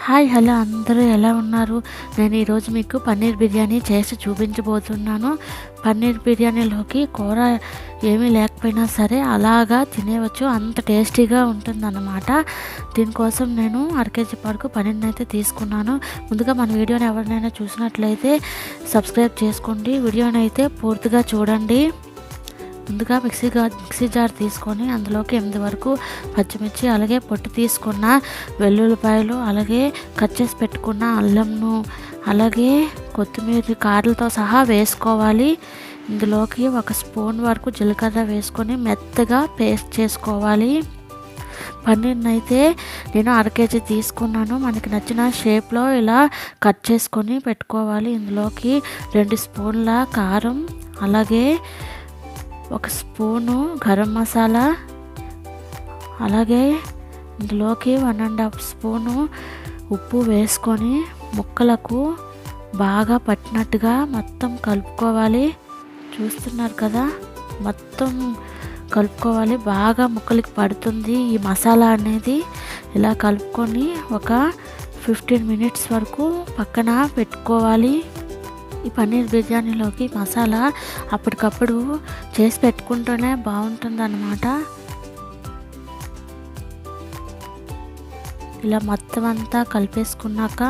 Hi hello అందరూ ఎలా ఉన్నారు? నేను ఈరోజు మీకు పన్నీర్ బిర్యానీ చేసి చూపించబోతున్నాను. పన్నీర్ బిర్యానీలోకి కూర ఏమీ లేకపోయినా సరే అలాగా తినేవచ్చు, అంత టేస్టీగా ఉంటుందన్నమాట. దీనికోసం నేను అరకేజీ వరకు పన్నీర్ని అయితే తీసుకున్నాను. ముందుగా మన వీడియోని ఎవరినైనా చూసినట్లయితే సబ్స్క్రైబ్ చేసుకోండి, వీడియోని అయితే పూర్తిగా చూడండి. ముందుగా మిక్సీ జార్ తీసుకొని అందులోకి 8 వరకు పచ్చిమిర్చి, అలాగే పొట్టు తీసుకున్న వెల్లుల్లిపాయలు, అలాగే కట్ చేసి పెట్టుకున్న అల్లంను, అలాగే కొత్తిమీర కాడలతో సహా వేసుకోవాలి. ఇందులోకి 1 స్పూన్ వరకు జీలకర్ర వేసుకొని మెత్తగా పేస్ట్ చేసుకోవాలి. పన్నీర్ని అయితే నేను అరకేజీ తీసుకున్నాను. మనకి నచ్చిన షేప్లో ఇలా కట్ చేసుకొని పెట్టుకోవాలి. ఇందులోకి 2 స్పూన్ల కారం, అలాగే 1 స్పూను గరం మసాలా, అలాగే ఇందులోకి 1½ స్పూను ఉప్పు వేసుకొని ముక్కలకు బాగా పట్టినట్టుగా మొత్తం కలుపుకోవాలి. చూస్తున్నారు కదా, మొత్తం కలుపుకోవాలి. బాగా ముక్కలకి పడుతుంది ఈ మసాలా అనేది. ఇలా కలుపుకొని ఒక 15 మినిట్స్ వరకు పక్కన పెట్టుకోవాలి. ఈ పన్నీర్ బిర్యానీలోకి మసాలా అప్పటికప్పుడు చేసి పెట్టుకుంటూనే బాగుంటుందన్నమాట. ఇలా మొత్తం అంతా కలిపేసుకున్నాక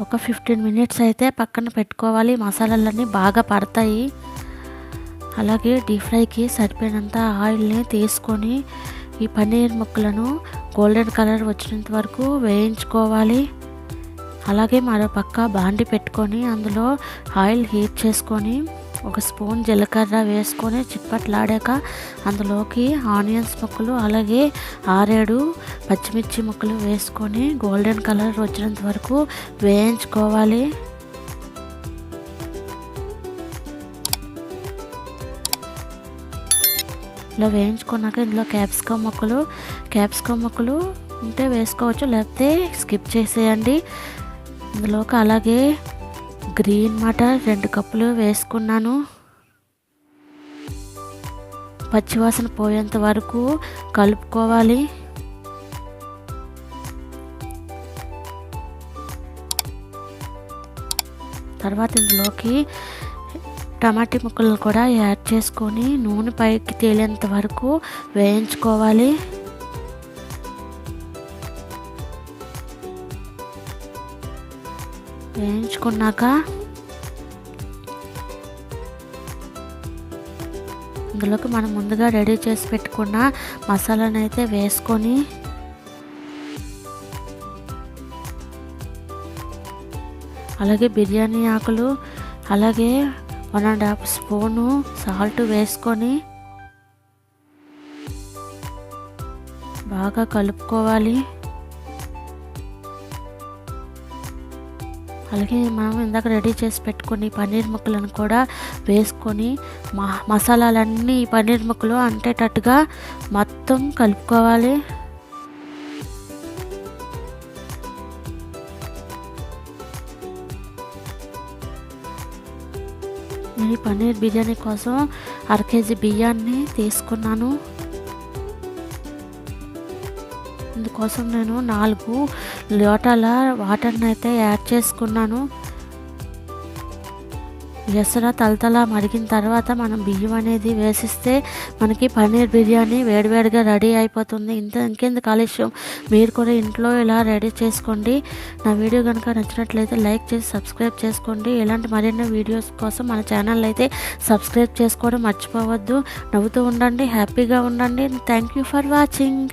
ఒక 15 మినిట్స్ అయితే పక్కన పెట్టుకోవాలి. మసాలాలన్నీ బాగా పడతాయి. అలాగే డీప్ ఫ్రైకి సరిపోయినంత ఆయిల్ని తీసుకొని ఈ పన్నీర్ ముక్కలను గోల్డెన్ కలర్ వచ్చినంత వరకు వేయించుకోవాలి. అలాగే మరో పక్క బాండి పెట్టుకొని అందులో ఆయిల్ హీట్ చేసుకొని 1 స్పూన్ జీలకర్ర వేసుకొని చిప్పట్లాడాక అందులోకి ఆనియన్స్ ముక్కలు, అలాగే 6-7 పచ్చిమిర్చి ముక్కలు వేసుకొని గోల్డెన్ కలర్ వచ్చినంత వరకు వేయించుకోవాలి. ఇలా వేయించుకున్నాక ఇందులో క్యాప్సికమ్ ముక్కలు ఉంటే వేసుకోవచ్చు, లేకపోతే స్కిప్ చేసేయండి. ఇందులోకి అలాగే గ్రీన్ మటర్ 2 కప్పులు వేసుకున్నాను. పచ్చివాసన పోయేంత వరకు కలుపుకోవాలి. తర్వాత ఇందులోకి టమాటా ముక్కలను కూడా యాడ్ చేసుకొని నూనె పైకి తేలేంత వరకు వేయించుకోవాలి. వేయించుకున్నాక ఇందులోకి మనం ముందుగా రెడీ చేసి పెట్టుకున్న మసాలాను అయితే వేసుకొని అలాగే బిర్యానీ ఆకులు, అలాగే 1½ స్పూను సాల్ట్ వేసుకొని బాగా కలుపుకోవాలి. అలాగే మనం ఇందాక రెడీ చేసి పెట్టుకుని పన్నీర్ ముక్కలను కూడా వేసుకొని మసాలాలన్నీ పన్నీర్ ముక్కలు అంటేటట్టుగా మొత్తం కలుపుకోవాలి. నేను పన్నీర్ బిర్యానీ కోసం అరకేజీ బియ్యాన్ని తీసుకున్నాను. ఇందుకోసం నేను 4 లోటాల వాటర్ని అయితే యాడ్ చేసుకున్నాను. ఎసర తలతల మరిగిన తర్వాత మనం బియ్యం అనేది వేసిస్తే మనకి పన్నీర్ బిర్యానీ వేడివేడిగా రెడీ అయిపోతుంది. ఇంకెందుకు ఆలస్యం, మీరు కూడా ఇంట్లో ఇలా రెడీ చేసుకోండి. నా వీడియో కనుక నచ్చినట్లయితే లైక్ చేసి సబ్స్క్రైబ్ చేసుకోండి. ఇలాంటి మరిన్ని వీడియోస్ కోసం మన ఛానల్ అయితే సబ్స్క్రైబ్ చేసుకోవడం మర్చిపోవద్దు. నవ్వుతూ ఉండండి, హ్యాపీగా ఉండండి. Thank you for watching.